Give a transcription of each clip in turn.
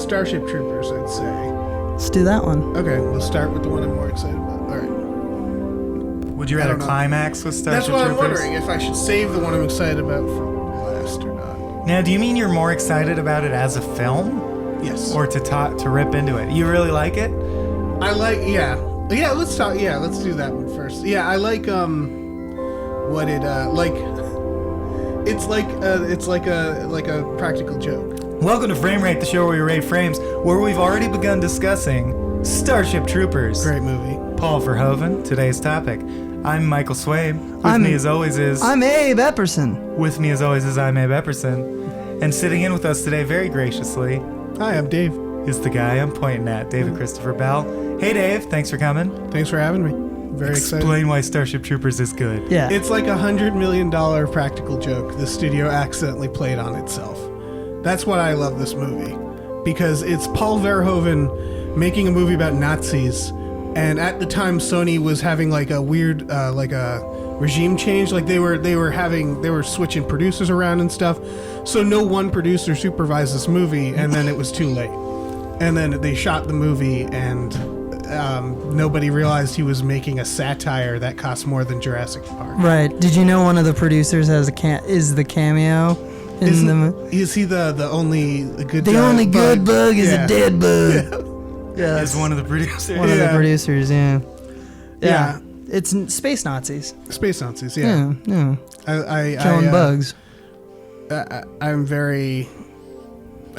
Starship Troopers, I'd say. Let's do that one. Okay, we'll start with the one I'm more excited about. All right. Would you rather climax with Starship That's what Troopers? I'm wondering, if I should save the one I'm excited about for last or not. Now, do you mean you're more excited about it as a film? Yes. Or to rip into it? You really like it? I like, yeah. Yeah, let's talk, yeah, let's do that one first. Yeah, I like, what it, it's like a practical joke. Welcome to Frame Rate, the show where we rate frames, where we've already begun discussing Starship Troopers. Great movie. Paul Verhoeven, today's topic. I'm Michael Swabe. With me as always is... I'm Abe Epperson. With me as always is I'm Abe Epperson. And sitting in with us today very graciously... Hi, I'm Dave. ...is the guy I'm pointing at, David Christopher Bell. Hey Dave, thanks for coming. Thanks for having me. Very excited. Explain why Starship Troopers is good. Yeah. It's like $100 million practical joke the studio accidentally played on itself. That's why I love this movie. Because it's Paul Verhoeven making a movie about Nazis, and at the time Sony was having like a weird like a regime change. Like they were switching producers around and stuff. So no one producer supervised this movie, and then it was too late. And then they shot the movie, and nobody realized he was making a satire that cost more than Jurassic Park. Right. Did you know one of the producers has is the cameo in the? Is he the only good? The only good bug is a dead bug. Yeah. As one of the producers. One of the producers. Yeah. Yeah. It's Space Nazis. Space Nazis. Yeah. Yeah. I Killing bugs. I'm very.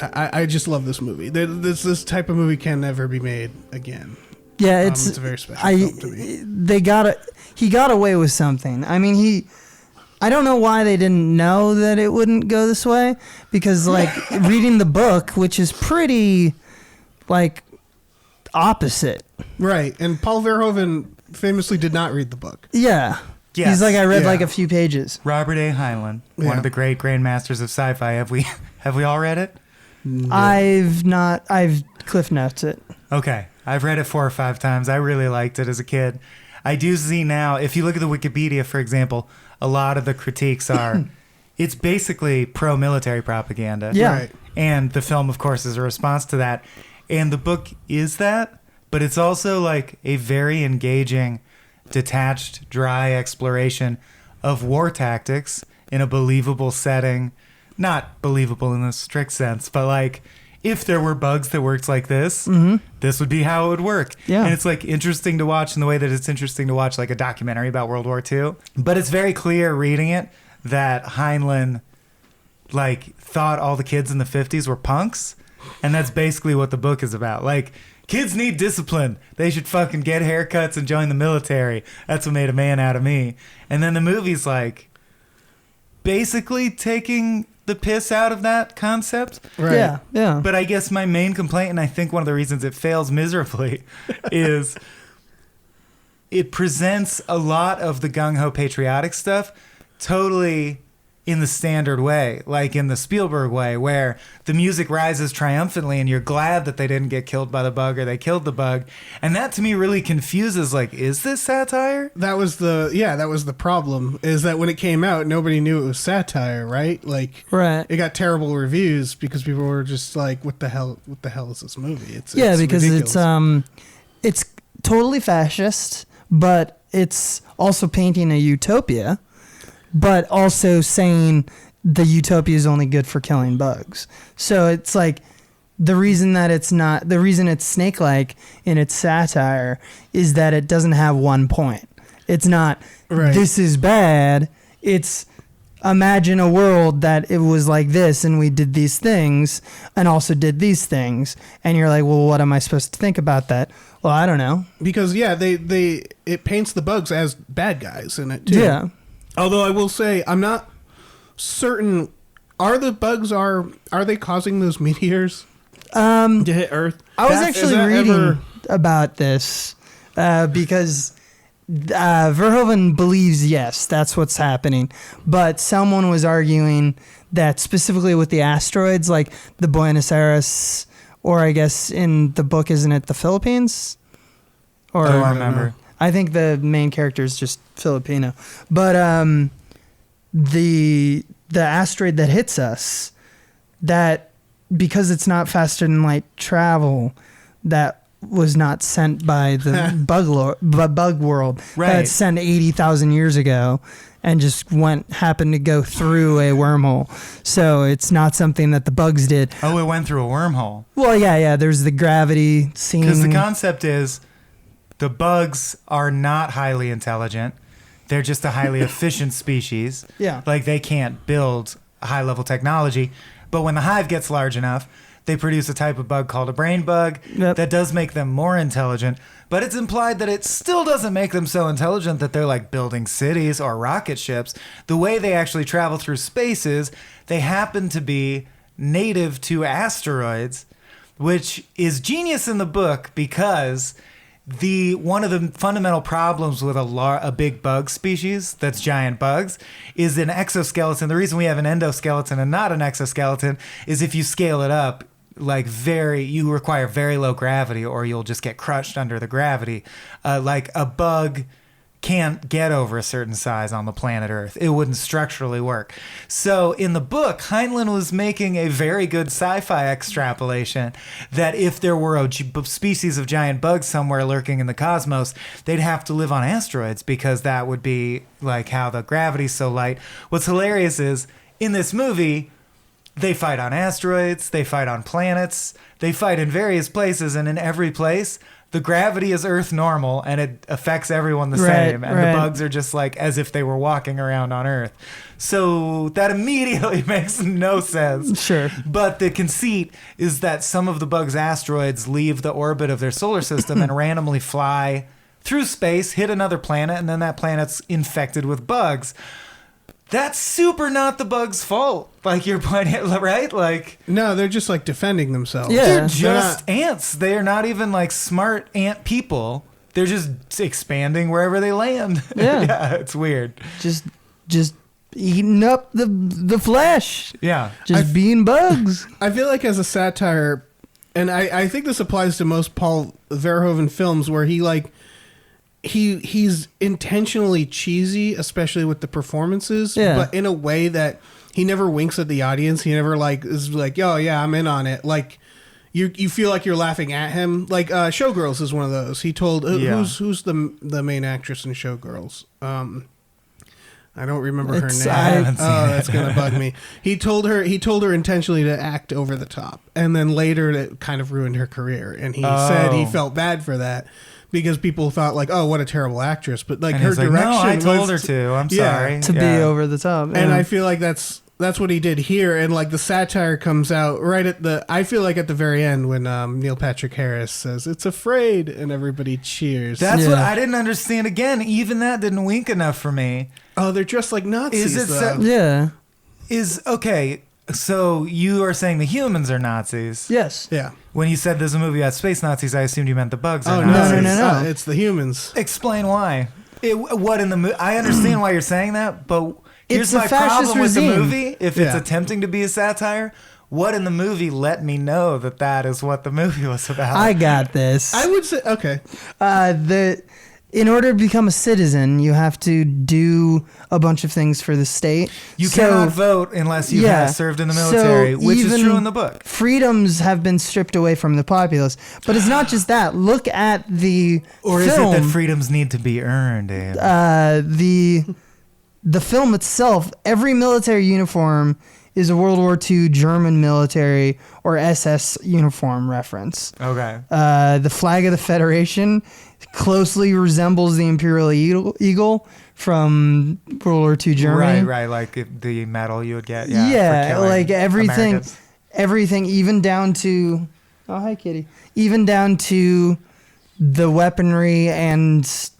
I just love this movie. This type of movie can never be made again. Yeah, it's a very special film to me. He got away with something. I mean, I don't know why they didn't know that it wouldn't go this way, because like reading the book, which is pretty like opposite. Right, and Paul Verhoeven famously did not read the book. Yeah. Yes. He's like, I read like a few pages. Robert A. Heinlein, one of the great grandmasters of sci-fi. Have we all read it? No. I've Cliff Notes it. Okay. I've read it 4 or 5 times. I really liked it as a kid. I do see now, if you look at the Wikipedia, for example, a lot of the critiques are, it's basically pro-military propaganda. Yeah. Right. And the film, of course, is a response to that. And the book is that, but it's also like a very engaging, detached, dry exploration of war tactics in a believable setting. Not believable in the strict sense, but like, if there were bugs that worked like this, this would be how it would work. Yeah. And it's like interesting to watch in the way that it's interesting to watch like a documentary about World War II. But it's very clear reading it that Heinlein like thought all the kids in the 50s were punks. And that's basically what the book is about. Like, kids need discipline. They should fucking get haircuts and join the military. That's what made a man out of me. And then the movie's like basically taking the piss out of that concept. Right. Yeah. But I guess my main complaint, and I think one of the reasons it fails miserably, is it presents a lot of the gung-ho patriotic stuff totally in the standard way, like in the Spielberg way, where the music rises triumphantly and you're glad that they didn't get killed by the bug or they killed the bug. And that to me really confuses, like, is this satire? That was the problem, is that when it came out, nobody knew it was satire, right? Like, Right. it got terrible reviews because people were just like, what the hell is this movie? It's because ridiculous. it's totally fascist, but it's also painting a utopia, but also saying the utopia is only good for killing bugs. So it's like the reason it's snake-like in its satire is that it doesn't have one point. It's not, This is bad. It's, imagine a world that it was like this and we did these things and also did these things. And you're like, well, what am I supposed to think about that? Well, I don't know. Because, it paints the bugs as bad guys in it, too. Yeah. Although I will say, I'm not certain. Are the bugs are they causing those meteors to hit Earth? I was actually reading about this because Verhoeven believes yes, that's what's happening. But someone was arguing that specifically with the asteroids, like the Buenos Aires, or I guess in the book, isn't it the Philippines? Or I don't remember. I think the main character is just Filipino. But the asteroid that hits us, that because it's not faster than light travel, that was not sent by the bug world. Right. That's sent 80,000 years ago and just happened to go through a wormhole. So it's not something that the bugs did. Oh, it went through a wormhole. Well, yeah. There's the gravity scene. Because the concept is the bugs are not highly intelligent. They're just a highly efficient species. Yeah. Like they can't build high-level technology. But when the hive gets large enough, they produce a type of bug called a brain bug that does make them more intelligent. But it's implied that it still doesn't make them so intelligent that they're like building cities or rocket ships. The way they actually travel through space is they happen to be native to asteroids, which is genius in the book because one of the fundamental problems with a big bug species that's giant bugs is an exoskeleton. The reason we have an endoskeleton and not an exoskeleton is if you scale it up, you require very low gravity or you'll just get crushed under the gravity. Like a bug can't get over a certain size on the planet Earth. It wouldn't structurally work. So in the book, Heinlein was making a very good sci-fi extrapolation that if there were a species of giant bugs somewhere lurking in the cosmos, they'd have to live on asteroids because that would be like how the gravity's so light. What's hilarious is in this movie, they fight on asteroids, they fight on planets, they fight in various places, and in every place, the gravity is Earth normal, and it affects everyone the same. And the bugs are just like as if they were walking around on Earth. So that immediately makes no sense. Sure. But the conceit is that some of the bugs' asteroids leave the orbit of their solar system and randomly fly through space, hit another planet, and then that planet's infected with bugs. That's super not the bug's fault. Like you're pointing at, right? Like No, they're just like defending themselves. Yeah. they're just ants. They are not even like smart ant people. They're just expanding wherever they land. Yeah. Yeah, it's weird. Just eating up the flesh. Yeah. Just being bugs. I feel like as a satire, and I think this applies to most Paul Verhoeven films where he's intentionally cheesy, especially with the performances, but in a way that he never winks at the audience. He never like is like, "Oh yeah, I'm in on it." Like you feel like you're laughing at him. Like Showgirls is one of those. He told who's the main actress in Showgirls. I don't remember her name. That's gonna bug me. He told her intentionally to act over the top, and then later it kind of ruined her career. And he said he felt bad for that. Because people thought like, oh, what a terrible actress, but like and her he's like, direction. No, I told was, her to. I'm sorry. To be over the top. And I feel like that's what he did here. And like the satire comes out right at I feel like at the very end when Neil Patrick Harris says it's afraid and everybody cheers. That's what I didn't understand. Again, even that didn't wink enough for me. Oh, they're dressed like Nazis. Is it though. Okay? So you are saying the humans are Nazis? Yes. Yeah. When you said there's a movie about space Nazis, I assumed you meant the bugs are Oh Nazis. No. It's the humans. Explain why. What in the movie? I understand why you're saying that, but here's It's a my fascist problem with the regime. movie. If it's attempting to be a satire, what in the movie let me know that is what the movie was about? I got this. I would say okay. In order to become a citizen, you have to do a bunch of things for the state. You cannot vote unless you have served in the military, which is true in the book. Freedoms have been stripped away from the populace. But it's not just that. Look at the Or film. is it that freedoms need to be earned, Abe? The film itself, every military uniform is a World War II German military or SS uniform reference. Okay. The flag of the Federation closely resembles the Imperial Eagle from World War II Germany. Right, like the medal you would get. Yeah, for like Americans. everything, even down to, oh, hi, kitty. Even down to the weaponry and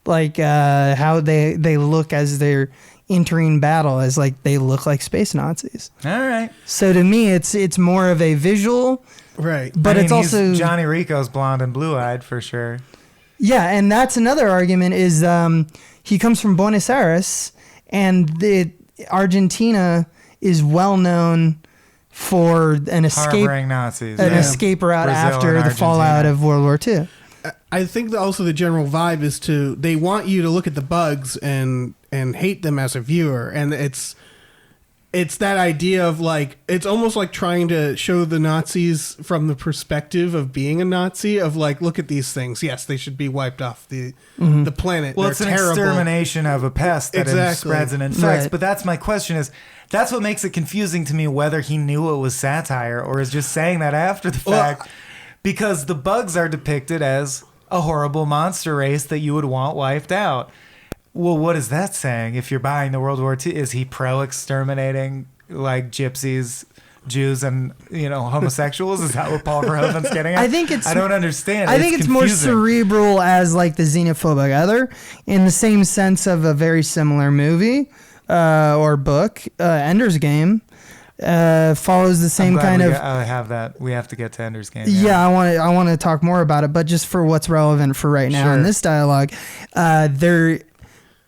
like how they look as they're entering battle, as like they look like space Nazis. All right. So to me, it's more of a visual, Right. but it's also Johnny Rico's blonde and blue-eyed for sure. Yeah, and that's another argument is he comes from Buenos Aires, and Argentina is well known for an escape Harboring Nazis. escape route Brazil after and the fallout Argentina. of World War II. I think that also the general vibe is they want you to look at the bugs and hate them as a viewer, and it's it's that idea of like, it's almost like trying to show the Nazis from the perspective of being a Nazi, of like, look at these things. Yes, they should be wiped off the planet. Well, They're it's an terrible. extermination of a pest that spreads and infects. Right. But that's my question is, that's what makes it confusing to me, whether he knew it was satire or is just saying that after the fact. Because the bugs are depicted as a horrible monster race that you would want wiped out. Well, what is that saying? If you're buying the World War II, is he pro-exterminating like gypsies, Jews, and homosexuals? Is that what Paul Verhoeven's getting at? I think it's. I don't understand. I think it's more confusing. cerebral as like the xenophobic other, in the same sense of a very similar movie or book. Ender's Game follows the same kind of. I have that. We have to get to Ender's Game. Yeah, I want to talk more about it, but just for what's relevant for right now in this dialogue,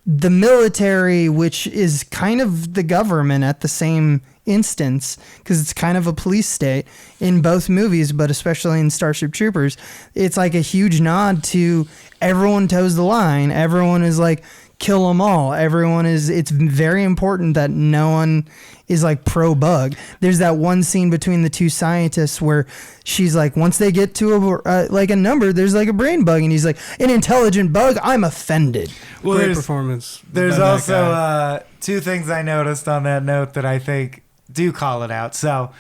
the military, which is kind of the government at the same instance, because it's kind of a police state in both movies, but especially in Starship Troopers, it's like a huge nod to everyone toes the line. Everyone is like, kill them all. It's very important that no one is like pro bug. There's that one scene between the two scientists where she's like, once they get to a number, there's like a brain bug, and he's like, an intelligent bug, I'm offended. Well, Great performance. There's by that also guy. two things I noticed on that note that I think do call it out. So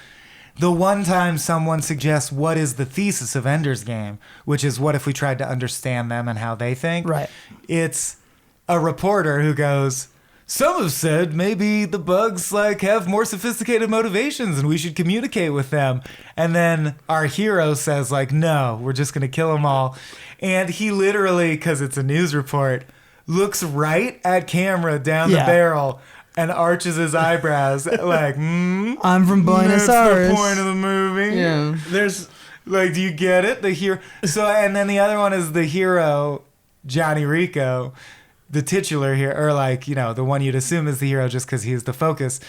the one time someone suggests what is the thesis of Ender's Game, which is what if we tried to understand them and how they think. Right. It's a reporter who goes, some have said maybe the bugs like have more sophisticated motivations and we should communicate with them. And then our hero says like, no, we're just going to kill them all. And he literally, because it's a news report, looks right at camera down the barrel and arches his eyebrows like, I'm from Buenos that's Aires. the point of the movie. Yeah. There's like, do you get it? The hero. So, and then the other one is the hero, Johnny Rico, the titular here, or like, the one you'd assume is the hero just because he's the focus,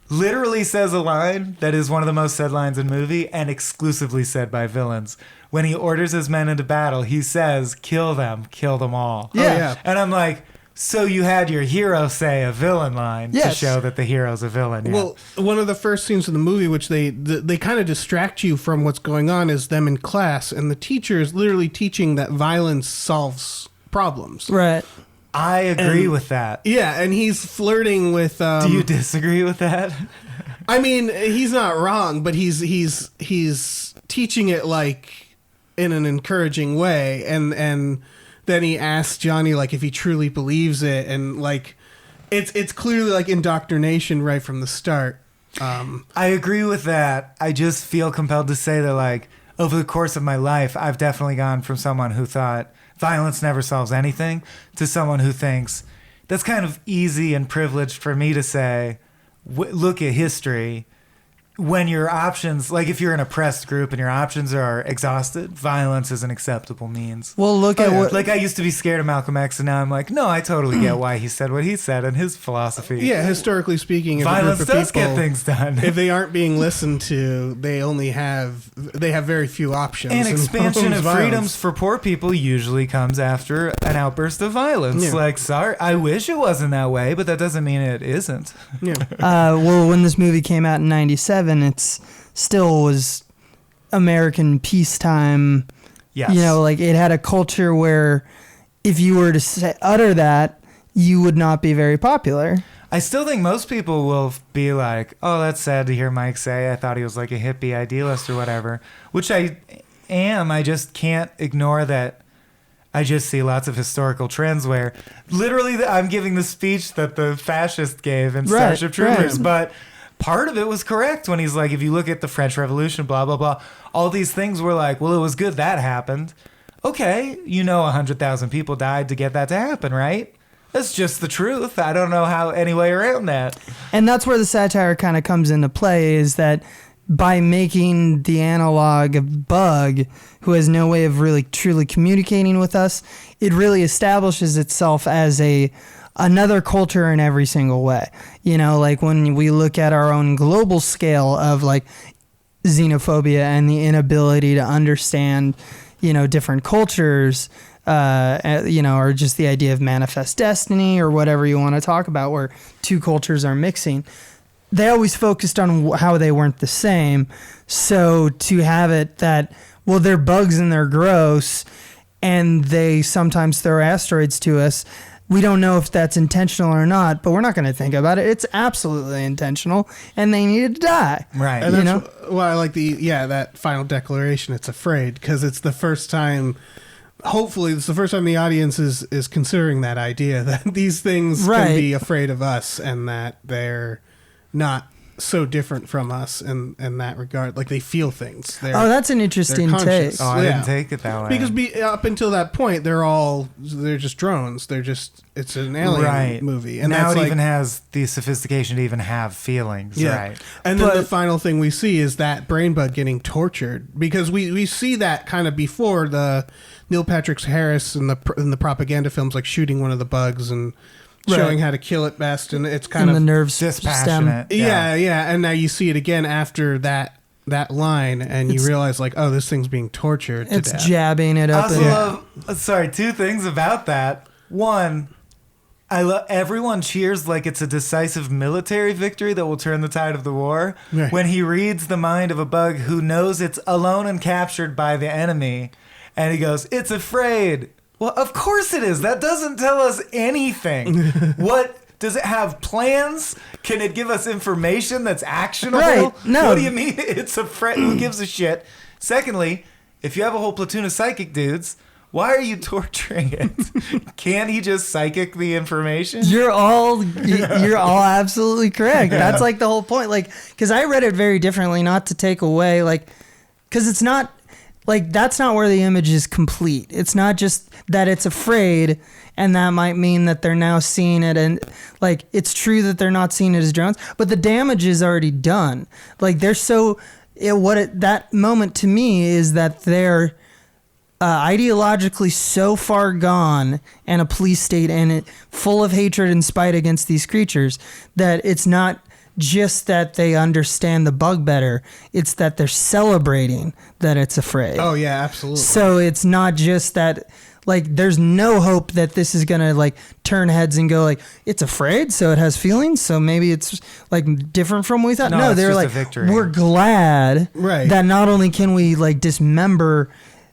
literally says a line that is one of the most said lines in movie and exclusively said by villains. When he orders his men into battle, he says, kill them all. Yeah. Oh, yeah. And I'm like, so you had your hero say a villain line to Yes. show that the hero's a villain. Yeah. Well, one of the first scenes in the movie, which they kind of distract you from what's going on, is them in class, and the teacher is literally teaching that violence solves problems. Right. I agree with that. Yeah, and he's flirting with. Do you disagree with that? I mean, he's not wrong, but he's teaching it like in an encouraging way, and then he asks Johnny like if he truly believes it, and like it's clearly like indoctrination right from the start. I agree with that. I just feel compelled to say that like over the course of my life, I've definitely gone from someone who thought violence never solves anything to someone who thinks that's kind of easy and privileged for me to say, look at history. When your options, like if you're an oppressed group and your options are exhausted, violence is an acceptable means. Well, look at what. Like I used to be scared of Malcolm X, and now I'm like, no, I totally get why he said what he said and his philosophy. Yeah, historically speaking, if Violence a group of does people, get things done. If they aren't being listened to, they have very few options. And expansion of violence. freedoms for poor people usually comes after an outburst of violence. Yeah. Like, sorry, I wish it wasn't that way, but that doesn't mean it isn't. Yeah. Well, when this movie came out in '97, it's still was American peacetime. Yes. Like it had a culture where if you were to utter that, you would not be very popular. I still think most people will be like, oh, that's sad to hear Mike say. I thought he was like a hippie idealist or whatever, which I am. I just can't ignore that. I just see lots of historical trends where literally I'm giving the speech that the fascist gave in Starship Troopers, right. but part of it was correct when he's like, if you look at the French Revolution, blah, blah, blah, all these things were like, well, it was good that happened. Okay, 100,000 people died to get that to happen, right? That's just the truth. I don't know how any way around that. And that's where the satire kind of comes into play, is that by making the analog of Bug, who has no way of really truly communicating with us, it really establishes itself as another culture in every single way. Like when we look at our own global scale of like xenophobia and the inability to understand, different cultures, or just the idea of manifest destiny or whatever you want to talk about, where two cultures are mixing. they always focused on how they weren't the same. So to have it that, well, they're bugs and they're gross and they sometimes throw asteroids to us. We don't know if that's intentional or not, but we're not going to think about it. It's absolutely intentional, and they needed to die. Right. And You that's know? why I like that final declaration. It's afraid because it's the first time. Hopefully, it's the first time the audience is considering that idea that these things Right. can be afraid of us and that they're not so different from us in that regard. Like they feel things. Oh, that's an interesting take. conscious. Oh, I Yeah. didn't take it that way. Because up until that point, they're just drones. It's an alien movie, and now that's it like, even has the sophistication to even have feelings. yeah. Right. And then But- the final thing we see is that brain bug getting tortured because we see that kind of before the Neil Patrick Harris in the propaganda films, like shooting one of the bugs and showing how to kill it best, and it's kind In of the nerve stem. Dispassionate. yeah, and now you see it again after that line, and you It's- realize like, oh, this thing's being tortured to It's death. jabbing it I up. also and- love, sorry, two things about that. One, I love everyone cheers like it's a decisive military victory that will turn the tide of the war. Right. When he reads the mind of a bug who knows it's alone and captured by the enemy, and he goes, "It's afraid." Well, of course it is. That doesn't tell us anything. What does it have plans? Can it give us information that's actionable? Right. No. What do you mean it's afraid? Who gives a shit? Secondly, if you have a whole platoon of psychic dudes, why are you torturing it? Can't he just psychic the information? You're all absolutely correct. That's like the whole point. Like, because I read it very differently, not to take away, like, because it's not like that's not where the image is complete. It's not just that it's afraid, and that might mean that they're now seeing it, and like it's true that they're not seeing it as drones, but the damage is already done. Like they're that moment to me is that they're ideologically so far gone and a police state and it full of hatred and spite against these creatures that it's not just that they understand the bug better, it's that they're celebrating that it's afraid. Oh yeah, absolutely. So it's not just that, like, there's no hope that this is gonna like turn heads and go like it's afraid, so it has feelings, so maybe it's like different from what we thought. No, No, it's they're just a like, victory. we're glad Right. that not only can we like dismember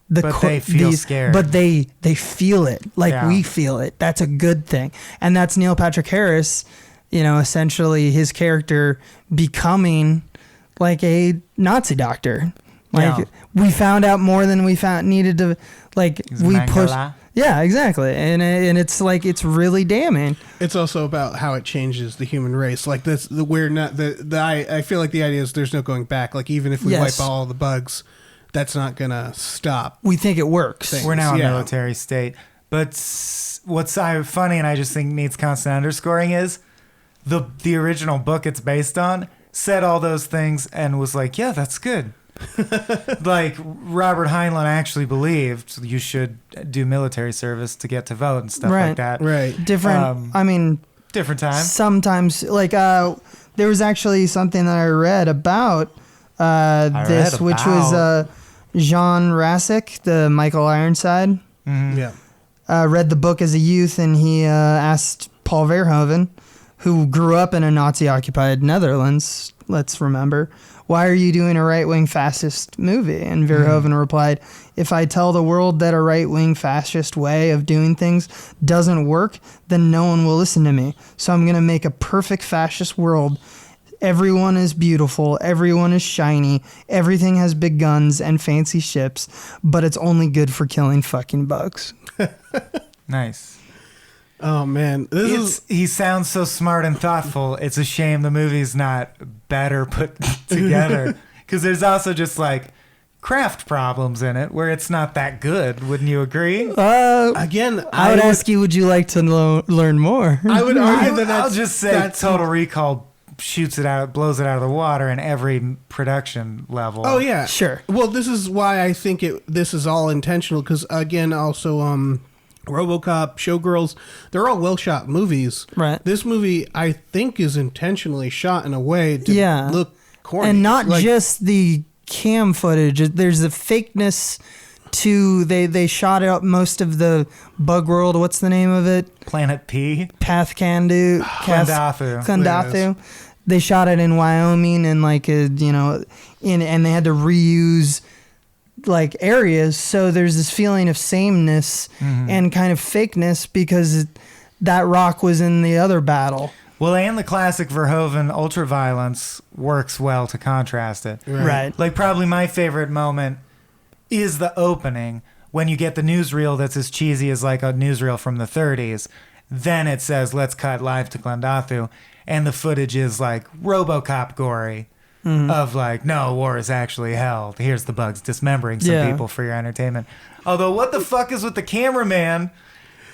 But they feel scared. but they feel it like Yeah. we feel it. That's a good thing, and that's Neil Patrick Harris. You know, essentially his character becoming like a Nazi doctor. Like Yeah. we found out more than we needed to. Like He's we Mangala. pushed. Yeah, exactly, and it's like it's really damning. It's also about how it changes the human race. Like this, we're not I feel like the idea is there's no going back. Like even if we Yes. wipe all the bugs, that's not gonna stop. We think it works. Thing. We're now a Yeah. military state. But what's funny and I just think needs constant underscoring is the original book it's based on said all those things and was like, yeah, that's good. Like Robert Heinlein actually believed you should do military service to get to vote and stuff Right. like that. Right. Different. I mean, Different time. sometimes like there was actually something that I read about this, which was Jean Rasic, the Michael Ironside. Yeah. Read the book as a youth, and he asked Paul Verhoeven, who grew up in a Nazi-occupied Netherlands, let's remember, why are you doing a right-wing fascist movie? And Verhoeven replied, if I tell the world that a right-wing fascist way of doing things doesn't work, then no one will listen to me. So I'm going to make a perfect fascist world. Everyone is beautiful. Everyone is shiny. Everything has big guns and fancy ships, but it's only good for killing fucking bugs. Nice. Oh man, He sounds so smart and thoughtful. It's a shame the movie's not better put together because there's also just like craft problems in it where it's not that good. Wouldn't you agree? again. I would ask you, would you like to learn more? I would argue that I'll just say Total Recall shoots it out, blows it out of the water in every production level. Oh yeah, Sure. Well, this is why I think this is all intentional because again, also RoboCop, Showgirls, they're all well shot movies. Right. This movie, I think, is intentionally shot in a way to look corny. And not Like, just the cam footage. There's a fakeness to they shot out most of the Bug World. What's the name of it? Planet P. Pathkandu. Klendathu. Klendathu. they shot it in Wyoming and like and they had to reuse like areas, so there's this feeling of sameness and kind of fakeness because that rock was in the other battle. Well, and the classic Verhoeven ultraviolence works well to contrast it. Right. Like, probably my favorite moment is the opening when you get the newsreel that's as cheesy as like a newsreel from the 30s. Then it says, let's cut live to Glendathu. And the footage is like RoboCop gory of like, no, war is actually hell. Here's the bugs dismembering some people for your entertainment. Although, what the fuck is with the cameraman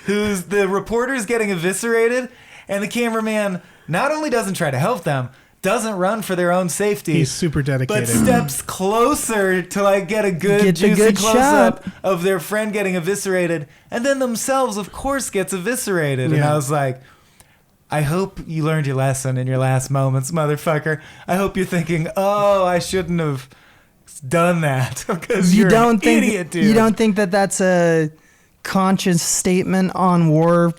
who's the reporter's getting eviscerated? And the cameraman not only doesn't try to help them, doesn't run for their own safety. He's super dedicated. But steps closer to like get a good juicy close-up of their friend getting eviscerated. And then themselves, of course, gets eviscerated. Yeah. And I was like, I hope you learned your lesson in your last moments, motherfucker. I hope you're thinking, oh, I shouldn't have done that. Because you're an idiot, dude. You don't think that that's a conscious statement on war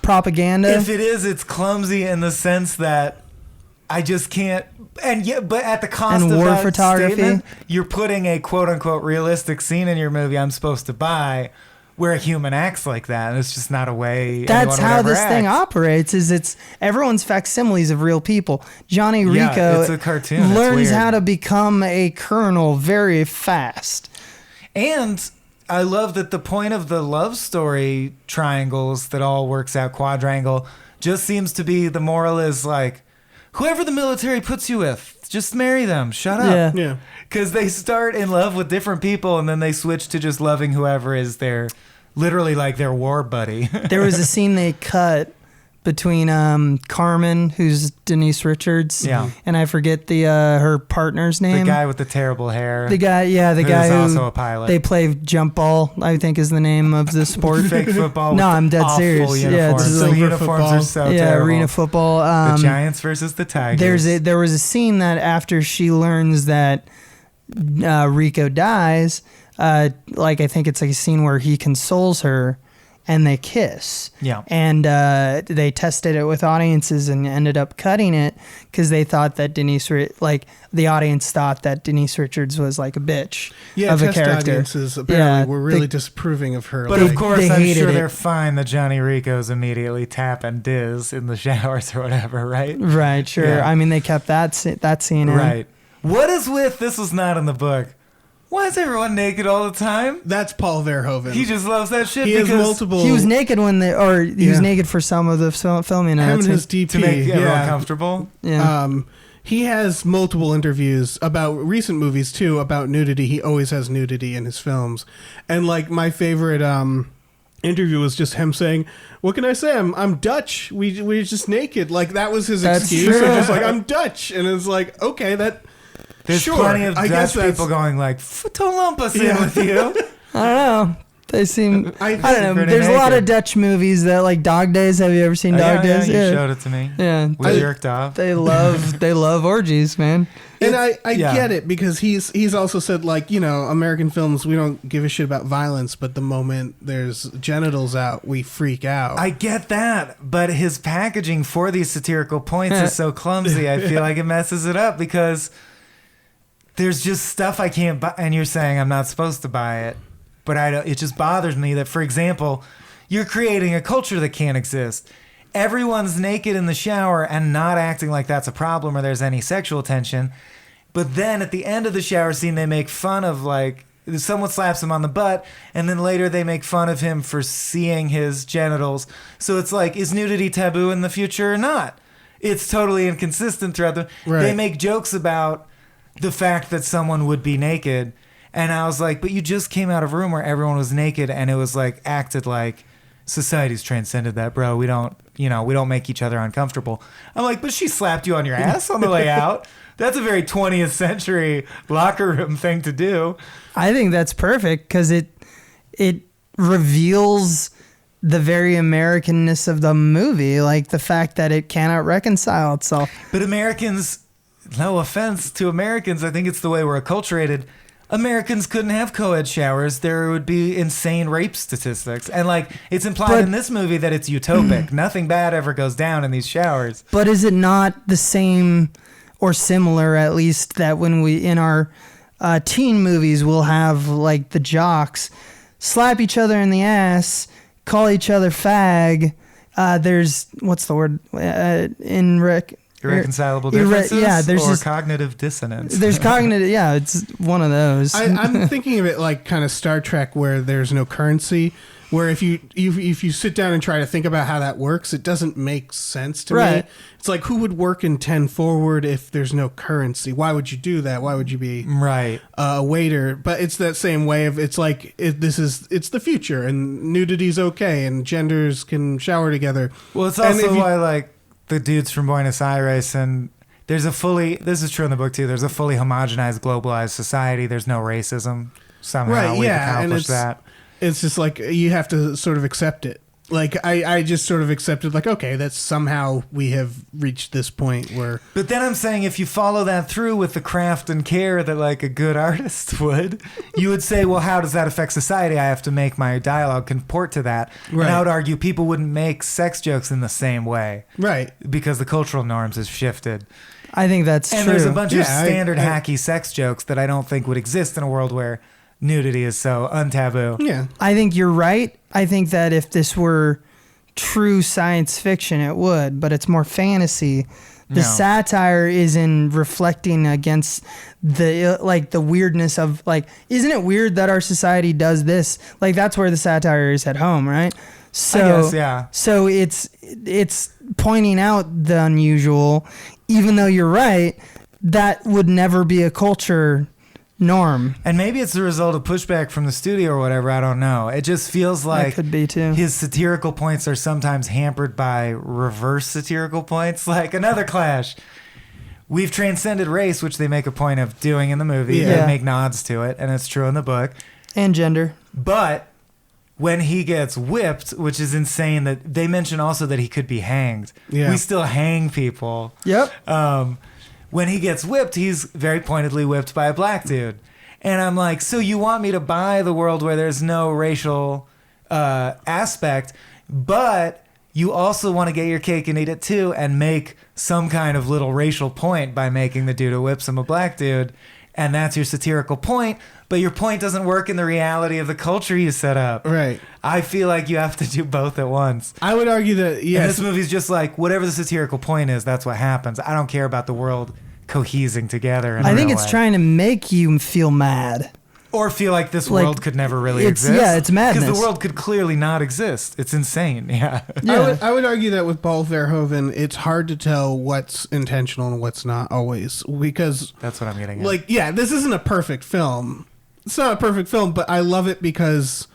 propaganda? If it is, it's clumsy in the sense that I just can't. And yeah, but at the cost and of war that photography, statement, you're putting a quote unquote realistic scene in your movie I'm supposed to buy where a human acts like that, and it's just not a way. That's how this thing operates. Is it's everyone's facsimiles of real people. Johnny Rico it's a cartoon. learns how to become a colonel very fast. And I love that the point of the love story triangles that all works out quadrangle just seems to be the moral is like, whoever the military puts you with, just marry them. Shut up. Yeah. Because they start in love with different people and then they switch to just loving whoever is their, literally like their war buddy. There was a scene they cut between Carmen, who's Denise Richards, and I forget the her partner's name. The guy with the terrible hair. The guy who also a pilot. They play jump ball, I think is the name of the sport. Fake football. No, I'm dead serious. Uniforms. Yeah, it's the like uniforms are so terrible. Arena football. The Giants versus the Tigers. There was a scene that after she learns that Rico dies, like I think it's like a scene where he consoles her. And they kiss. Yeah. And they tested it with audiences and ended up cutting it because they thought that the audience thought that Denise Richards was like a bitch of a character. Audiences apparently were really disapproving of her. But of course, I'm sure they're it. fine that Johnny Rico's immediately tapping Diz in the showers or whatever, right? Right, sure. Yeah. I mean, they kept that scene in. Right. What is with, this was not in the book, why is everyone naked all the time? That's Paul Verhoeven. He just loves that shit. He has multiple. He was naked he was naked for some of the filming. Having his DP to make everyone comfortable. Yeah. He has multiple interviews about recent movies too about nudity. He always has nudity in his films, and like my favorite interview was just him saying, "What can I say? I'm Dutch. We're just naked." Like that was his excuse. So just like I'm Dutch, and it's like okay that. There's plenty of Dutch people going like, don't lump us in with you. I don't know. They seem, I don't know. There's naked. A lot of Dutch movies that like Dog Days. Have you ever seen Dog Days? Yeah, you showed it to me. Yeah. We jerked off. They love orgies, man. And I get it because he's also said like, American films, we don't give a shit about violence, but the moment there's genitals out, we freak out. I get that, but his packaging for these satirical points is so clumsy. I feel like it messes it up because there's just stuff I can't buy, and you're saying I'm not supposed to buy it, but it just bothers me that, for example, you're creating a culture that can't exist. Everyone's naked in the shower and not acting like that's a problem or there's any sexual tension, but then at the end of the shower scene, they make fun of, like, someone slaps him on the butt, and then later they make fun of him for seeing his genitals. So it's like, is nudity taboo in the future or not? It's totally inconsistent throughout the... Right. They make jokes about the fact that someone would be naked, and I was like, but you just came out of a room where everyone was naked and it was like acted like society's transcended that, bro. We don't make each other uncomfortable. I'm like, but she slapped you on your ass on the way out. That's a very 20th century locker room thing to do. I think that's perfect because it reveals the very Americanness of the movie, like the fact that it cannot reconcile itself. But Americans, no offense to Americans, I think it's the way we're acculturated. Americans couldn't have co-ed showers, there would be insane rape statistics. And like it's implied in this movie that it's utopic. Nothing bad ever goes down in these showers. But is it not the same or similar, at least, that when we in our teen movies we'll have like the jocks slap each other in the ass, call each other fag. There's what's the word Irreconcilable differences, there's or cognitive dissonance. There's cognitive, it's one of those. I'm thinking of it like kind of Star Trek, where there's no currency. Where if you sit down and try to think about how that works, it doesn't make sense to me. It's like, who would work in 10 Forward if there's no currency? Why would you do that? Why would you be a waiter? But it's that same way of, it's like it's the future and nudity's okay and genders can shower together. Well, it's also why like the dudes from Buenos Aires, and this is true in the book too, there's a fully homogenized, globalized society. There's no racism. Somehow we've accomplished that. It's just like you have to sort of accept it. Like I just sort of accepted, like, okay, that's somehow we have reached this point where. But then I'm saying, if you follow that through with the craft and care that like a good artist would, you would say, well, how does that affect society? I have to make my dialogue comport to that. Right. And I would argue people wouldn't make sex jokes in the same way. Right. Because the cultural norms have shifted. I think that's true. And there's a bunch of standard hacky sex jokes that I don't think would exist in a world where nudity is so untaboo. Yeah. I think you're right. I think that if this were true science fiction, it would, but it's more fantasy. The satire is in reflecting against the weirdness of, like, isn't it weird that our society does this? Like, that's where the satire is at home, right? So, I guess, yeah. So it's pointing out the unusual, even though you're right, that would never be a culture norm. And maybe it's the result of pushback from the studio or whatever, I don't know. It just feels like that could be too. His satirical points are sometimes hampered by reverse satirical points. Like another clash. We've transcended race, which they make a point of doing in the movie. Yeah. They make nods to it, and it's true in the book. And gender. But when he gets whipped, which is insane, that they mention also that he could be hanged. Yeah. We still hang people. Yep. When he gets whipped, he's very pointedly whipped by a black dude. And I'm like, so you want me to buy the world where there's no racial aspect, but you also want to get your cake and eat it too and make some kind of little racial point by making the dude who whips him a black dude. And that's your satirical point, but your point doesn't work in the reality of the culture you set up. Right. I feel like you have to do both at once. I would argue that, yes. And this movie's just like, whatever the satirical point is, that's what happens. I don't care about the world cohesing together. I think it's trying to make you feel mad. Or feel like this world could never really exist. Yeah, it's madness. Because the world could clearly not exist. It's insane. Yeah. I would argue that with Paul Verhoeven, it's hard to tell what's intentional and what's not always. Because that's what I'm getting at. Like, yeah, this isn't a perfect film. It's not a perfect film, but I love it because...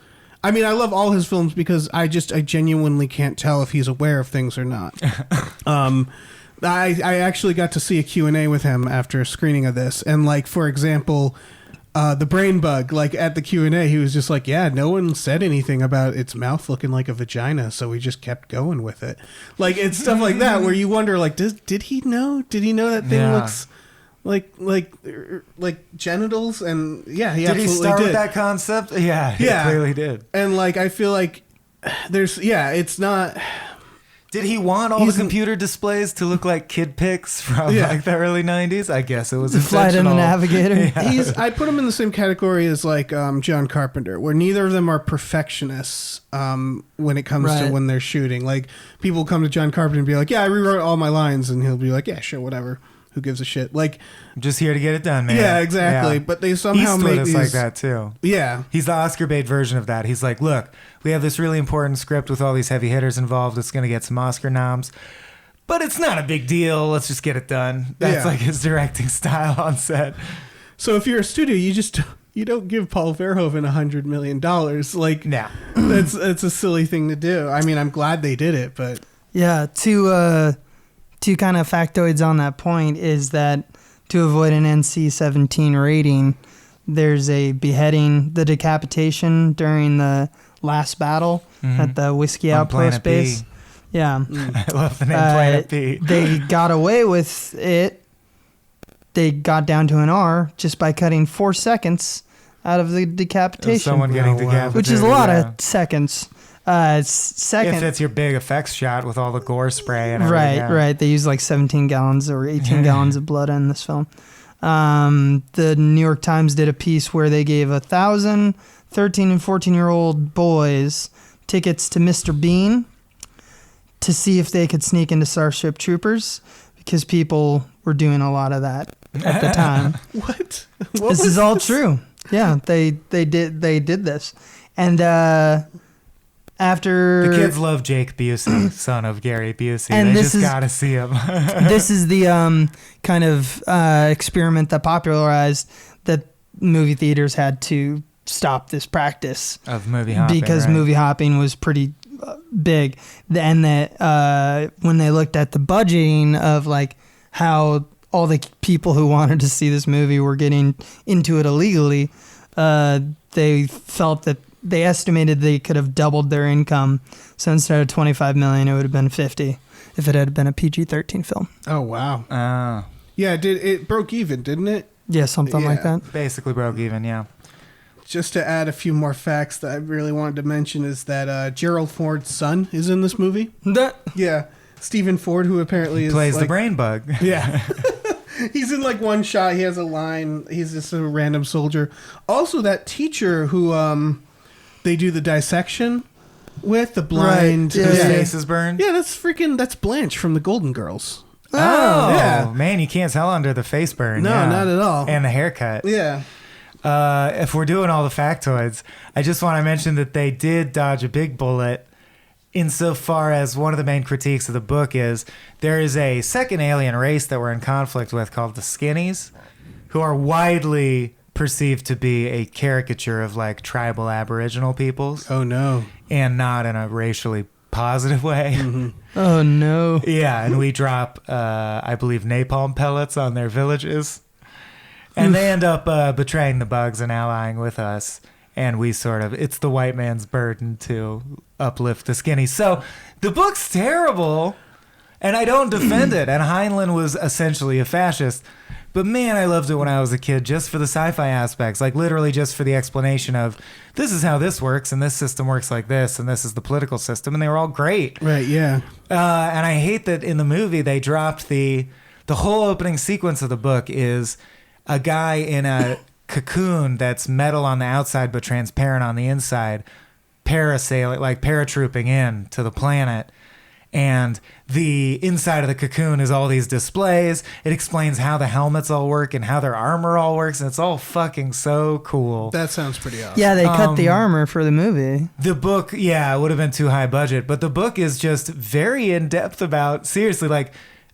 I mean, I love all his films because I genuinely can't tell if he's aware of things or not. I actually got to see a Q&A with him after a screening of this. And, like, for example... the brain bug, like at the Q&A, he was just like, yeah, no one said anything about its mouth looking like a vagina, so we just kept going with it. Like, it's stuff like that where you wonder, like, did he know? Did he know that thing looks like genitals? And yeah, he absolutely did. Did he start with that concept? Yeah, he clearly did. And like, I feel like it's not... Did he want all the computer displays to look like kid pics from like the early 90s? I guess it was Flight of the Navigator. Yeah. I put him in the same category as like John Carpenter, where neither of them are perfectionists when it comes to when they're shooting. Like, people come to John Carpenter and be like, yeah, I rewrote all my lines, and he'll be like, yeah, sure, whatever. Who gives a shit? Like, I'm just here to get it done, man. Yeah, exactly. Yeah. But they somehow make these like that too. Yeah, he's the Oscar bait version of that. He's like, look, we have this really important script with all these heavy hitters involved. It's going to get some Oscar noms, but it's not a big deal. Let's just get it done. That's like his directing style on set. So if you're a studio, you don't give Paul Verhoeven $100 million. Like, no, it's a silly thing to do. I mean, I'm glad they did it, but yeah, two kind of factoids on that point is that to avoid an NC-17 rating, there's a beheading, the decapitation during the last battle at the Whiskey Outpost base. Yeah. I love the name Planet P. They got away with it. They got down to an R just by cutting 4 seconds out of the decapitation, Someone getting Oh, wow. decapitated. which is a lot yeah. of seconds. Second, If it's your big effects shot with all the gore spray and right, everything. right. They use like 17 gallons or 18 gallons of blood in this film. The New York Times did a piece where they gave 1,000 13 and 14-year-old boys tickets to Mr. Bean to see if they could sneak into Starship Troopers because people were doing a lot of that at the time. What? This is all true. Yeah, they did this, and after The kids love Jake Busey, son of Gary Busey. And they this just is- gotta see him. this is the kind of experiment that popularized that movie theaters had to stop this practice Of movie hopping, because right? movie hopping was pretty big, and that when they looked at the budgeting of like how all the people who wanted to see this movie were getting into it illegally, they felt that they estimated they could have doubled their income. So instead of 25 million, it would have been 50 if it had been a PG-13 film. Oh wow. Oh, Yeah, it broke even, didn't it? Yeah, something like Yeah. that. basically broke even, yeah. Just to add a few more facts that I really wanted to mention is that Gerald Ford's son is in this movie. Yeah, Stephen Ford, who apparently is Plays the like, brain bug. Yeah. He's in like one shot. He has a line. He's just a random soldier. Also, that teacher who they do the dissection with, the blind. Right, Whose yeah. face is burned? Yeah, that's Blanche from the Golden Girls. Oh, Yeah. man, you can't tell under the face burn. No, yeah. not at all. And the haircut. Yeah. If we're doing all the factoids, I just want to mention that they did dodge a big bullet insofar as one of the main critiques of the book is there is a second alien race that we're in conflict with called the Skinnies, who are widely perceived to be a caricature of like tribal Aboriginal peoples Oh no. and not in a racially positive way. Oh no. Yeah, and we drop, I believe, napalm pellets on their villages. And they end up betraying the bugs and allying with us. And we sort of, it's the white man's burden to uplift the skinnies. So the book's terrible, and I don't defend it. And Heinlein was essentially a fascist. But man, I loved it when I was a kid just for the sci-fi aspects. Like literally just for the explanation of this is how this works, and this system works like this, and this is the political system. And they were all great. Right. Yeah. And I hate that in the movie they dropped the whole opening sequence of the book is a guy in a cocoon that's metal on the outside but transparent on the inside, parasailing, like paratrooping in to the planet. And the inside of the cocoon is all these displays. It explains how the helmets all work and how their armor all works, and it's all fucking so cool. That sounds pretty awesome. Yeah, they cut the armor for the movie. The book, yeah, it would have been too high budget, but the book is just very in depth about, seriously, like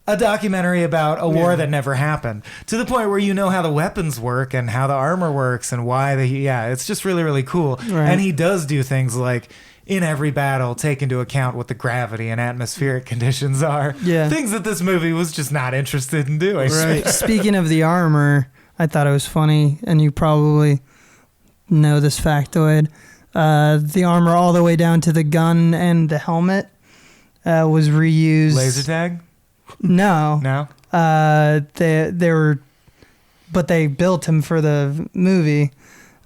a documentary about a war that never happened, to the point where you know how the weapons work and how the armor works and why it's just really, really cool. Right. And he does do things like in every battle take into account what the gravity and atmospheric conditions are. Yeah. Things that this movie was just not interested in doing. Right. Speaking of the armor, I thought it was funny, and you probably know this factoid. The armor all the way down to the gun and the helmet was reused. Laser tag? No. No? They were, but they built him for the movie,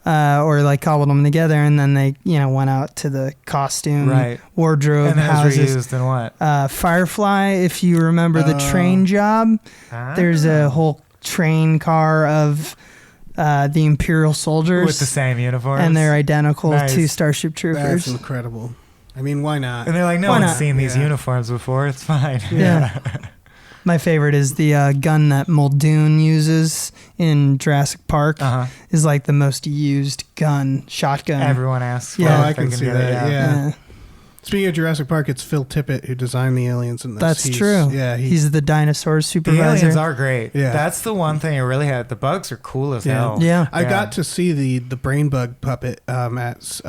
or like cobbled them together, and then they went out to the costume Right. wardrobe And then it was houses. reused in what? Firefly, if you remember the train job, there's a whole train car of the Imperial soldiers With the same uniforms. and they're identical Nice. to Starship That's Troopers. incredible. I mean, why not? And they're like, no Why one's not? seen these Yeah. uniforms before. It's fine. Yeah. My favorite is the gun that Muldoon uses in Jurassic Park. Uh-huh. Is like the most used shotgun. Everyone asks. for Yeah. it I if they can see get that, it, yeah. Speaking of Jurassic Park, it's Phil Tippett who designed the aliens in this. That's He's- true. Yeah, He's the dinosaur The supervisor. aliens are great. Yeah. That's the one thing I really had. The bugs are cool as Yeah. hell. Yeah. I Yeah. got to see the brain bug puppet at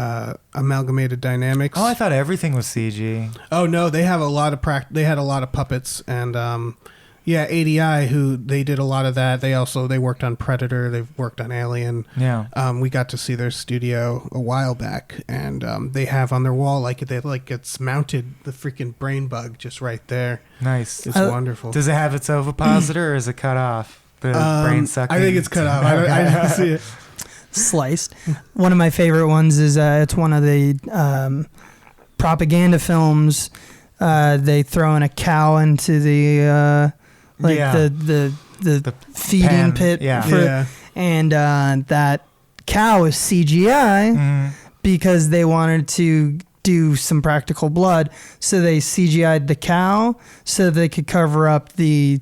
Amalgamated Dynamics. Oh, I thought everything was CG. Oh no, they have a lot of They had a lot of puppets, and ADI, who they did a lot of that. They worked on Predator. They've worked on Alien. Yeah. We got to see their studio a while back, and they have on their wall it's mounted the freaking brain bug just right there. Nice. It's wonderful. Does it have its ovipositor or is it cut off? The brain sucking. I think it's cut off. I didn't see it. sliced. One of my favorite ones is it's one of the propaganda films. They throw in a cow into the the feeding pen, pit, yeah. and that cow is CGI because they wanted to do some practical blood, so they CGI'd the cow so they could cover up the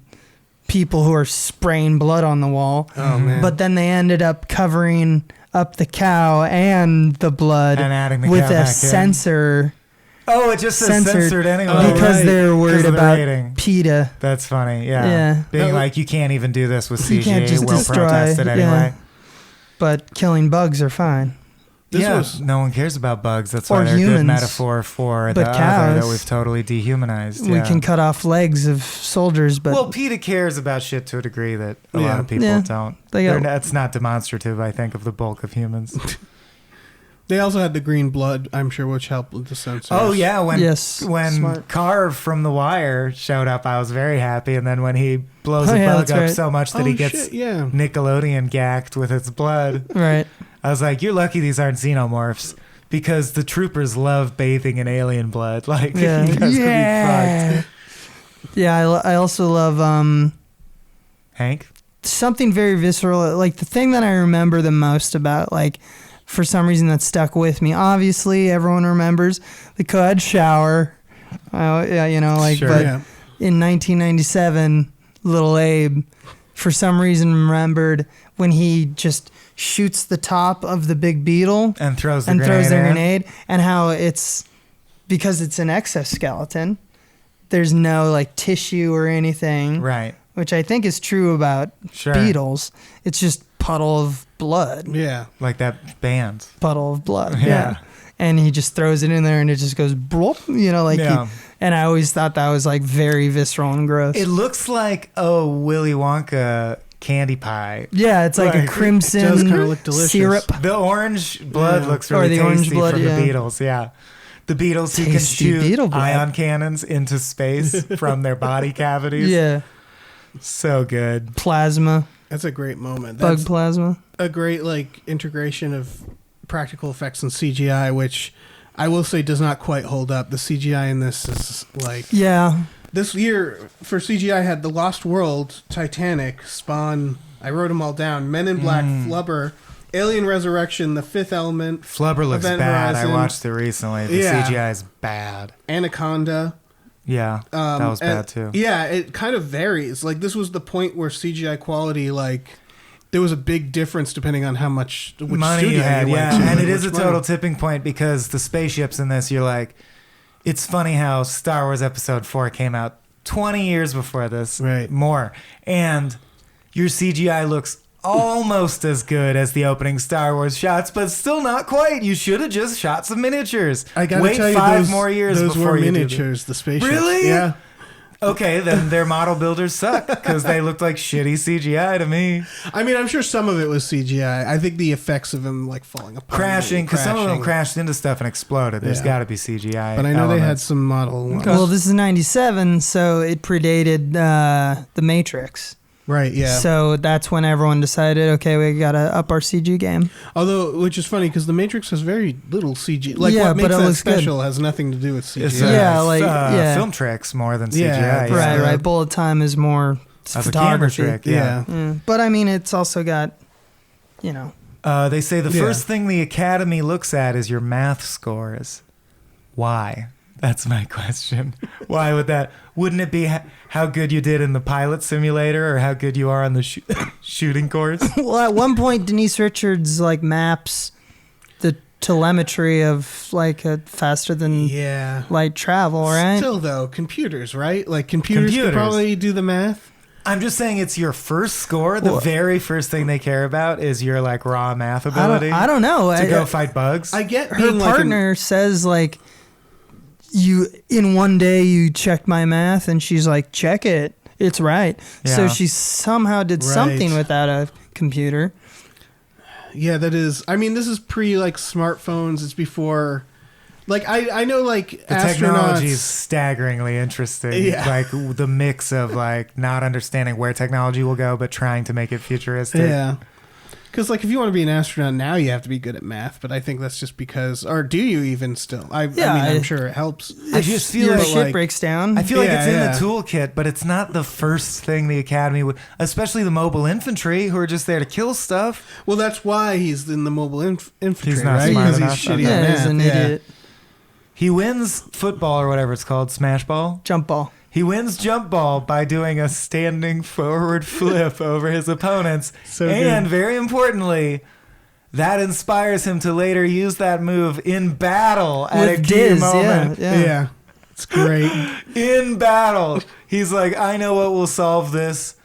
people who are spraying blood on the wall. Oh man! But then they ended up covering up the cow and the blood And adding the with cow a back in. censor. Oh, it just says censored anyway. Oh, Because right. they're worried 'Cause of the about rating. PETA. That's funny. Yeah. Yeah. Being No. like, you can't even do this with You CG. can't just We'll destroy, protest it yeah. anyway. But killing bugs are fine. This yeah, was- no one cares about bugs. That's Or why they're a good humans. metaphor for But the other cows, that we've totally dehumanized. We yeah. can cut off legs of soldiers, but Well, PETA cares about shit to a degree that a lot Yeah. of people Yeah. don't. They got- That's not demonstrative, I think, of the bulk of humans. They also had the green blood, I'm sure, which helped with the censors. Oh yeah, when Yes, when smart. Carve from The Wire showed up, I was very happy. And then when he blows Oh, a yeah, bug that's up right. so much that Oh, he gets shit, yeah. Nickelodeon gacked with its blood, right. I was like, "You're lucky these aren't xenomorphs." Because the troopers love bathing in alien blood. Like, Yeah. you guys would be Yeah. fucked. Yeah, I also love Hank? something very visceral. Like the thing that I remember the most about, like, for some reason that stuck with me. Obviously, everyone remembers the co-ed shower. Yeah, you know, like, Sure. but Yeah. in 1997, little Abe, for some reason, remembered when he just shoots the top of the big beetle And throws the and grenade throws the in. grenade, and how it's because it's an exoskeleton. There's no like tissue or anything, Right. which I think is true about Sure. beetles. It's just puddle of blood, Yeah. Like that band. puddle of blood. Yeah. And he just throws it in there, and it just goes blop, you know, like. Yeah. And I always thought that was like very visceral and gross. It looks like Willy Wonka candy pie. Yeah, it's like Like, a it crimson does kinda look delicious. syrup. The orange blood Yeah. looks Or really the orange tasty blood, from yeah. the Beatles. Yeah. The Beatles who can Tasty shoot beetle blood. ion cannons into space from their body cavities. Yeah, So good. plasma, That's a great moment. bug That's plasma. a great like integration of practical effects and CGI, which I will say does not quite hold up. The CGI in this is like Yeah, this year for CGI had The Lost World, Titanic, Spawn. I wrote them all down. Men in Black, Flubber, Alien Resurrection, The Fifth Element, Flubber looks Event bad. Horizon. I watched it recently. The Yeah. CGI is bad. Anaconda. Yeah. that was and- bad too. Yeah, it kind of varies. Like this was the point where CGI quality, like there was a big difference depending on how much which Money studio you had, went yeah. to And it is a which one. total tipping point because the spaceships in this, you're like, it's funny how Star Wars Episode 4 came out 20 years before this. Right. More. And your CGI looks almost as good as the opening Star Wars shots, but still not quite. You should have just shot some miniatures. I gotta Wait tell you, 5 those, more years those before were you do that. miniatures. The spaceships. Really? Yeah. Okay, then their model builders suck because they looked like shitty CGI to me. I mean, I'm sure some of it was CGI. I think the effects of them like falling apart, Crashing, because some of them crashing. crashed into stuff and exploded. There's Yeah. got to be CGI. But I know they had elements. some model ones. well, this is '97, so it predated The Matrix. Right, yeah. So that's when everyone decided, okay, we gotta up our CG game. Although, which is funny because the Matrix has very little CG. Like Yeah, what but makes it that looks good. special has nothing to do with CGI. It's, Yeah, like, yeah. film tricks more than CGI. Yeah, yeah. Right, Yeah. right. Bullet time is more As a camera photography. trick, Yeah. yeah. But I mean, it's also got, you know, They say the Yeah. first thing the Academy looks at is your math scores. Why? That's my question. Why would that? Wouldn't it be how good you did in the pilot simulator or how good you are on the shooting course? well, at one point, Denise Richards like maps the telemetry of like a faster than Yeah. light travel, right? Still though, computers, right? Like computers could Computers. probably do the math. I'm just saying it's your first score. The Well- very first thing they care about is your like raw math I ability don't, I don't know. to go fight bugs. I get Her being like partner says like, you in one day you checked my math, and she's like, check it, it's right. So Yeah. she somehow did Right. something without a computer. yeah, that is. I mean, this is pre like smartphones. It's before. Like I know like the astronauts. technology is staggeringly interesting. Yeah. Like the mix of like not understanding where technology will go, but trying to make it futuristic. Yeah. Because, like, if you want to be an astronaut now, you have to be good at math. But I think that's just because, or do you even still? I mean, I'm sure it helps. I just feel Your like shit breaks down. I feel like Yeah, it's in yeah. the toolkit, but it's not the first thing the Academy would, especially the mobile infantry who are just there to kill stuff. Well, that's why he's in the mobile infantry, He's not right? smart Because he's enough. shitty Okay. at yeah, math. he's an idiot. He wins football or whatever it's called, smash ball. Jump ball. He wins jump ball by doing a standing forward flip over his opponents. So and good. very importantly, that inspires him to later use that move in battle at a With key Diz, moment. Yeah. It's great. In battle, he's like, I know what will solve this,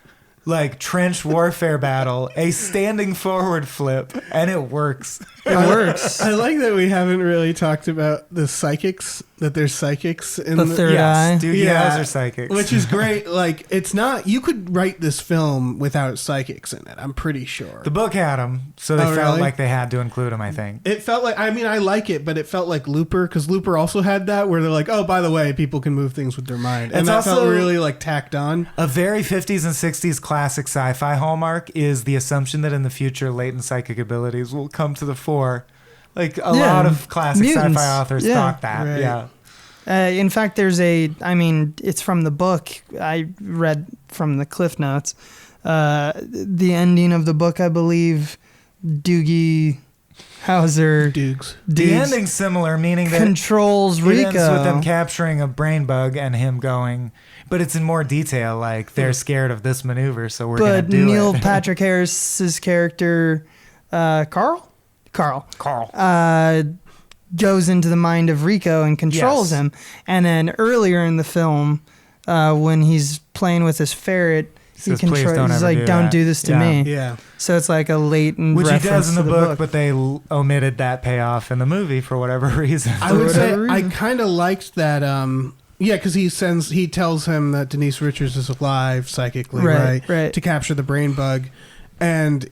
like, trench warfare battle, a standing forward flip, and it works. It works. I like that we haven't really talked about the psychics, that there's psychics in The third eye. Dude, Yeah. are psychics. Which is great. Like, it's not, you could write this film without psychics in it, I'm pretty sure. The book had them, so they Oh, felt really? like they had to include them, I think. It felt like, I mean, I like it, but it felt like Looper, because Looper also had that, where they're like, oh, by the way, people can move things with their mind. And It's that felt also- really, like, tacked on. A very 50s and 60s classic sci-fi hallmark is the assumption that in the future latent psychic abilities will come to the fore. Like a Yeah, lot of classic mutants. sci-fi authors Yeah. thought that. Right. Yeah. In fact, it's from the book. I read from the Cliff Notes. The ending of the book, I believe, Doogie Howser Dukes. The ending's similar, meaning that controls it Rico. ends with them capturing a brain bug and him going, but it's in more detail. Like they're scared of this maneuver, so we're gonna But do Neil it. Patrick Harris's character, Carl, Carl. goes into the mind of Rico and controls Yes. him. And then earlier in the film, when he's playing with his ferret, he says, "Please controls. don't He's ever like, do "Don't that." do this to Yeah. me." Yeah. So it's like a latent Which he reference does in the to book, but they omitted that payoff in the movie for whatever reason. I would say whatever I reason. kind of liked that. Yeah, because he tells him that Denise Richards is alive psychically, Right. to capture the brain bug, and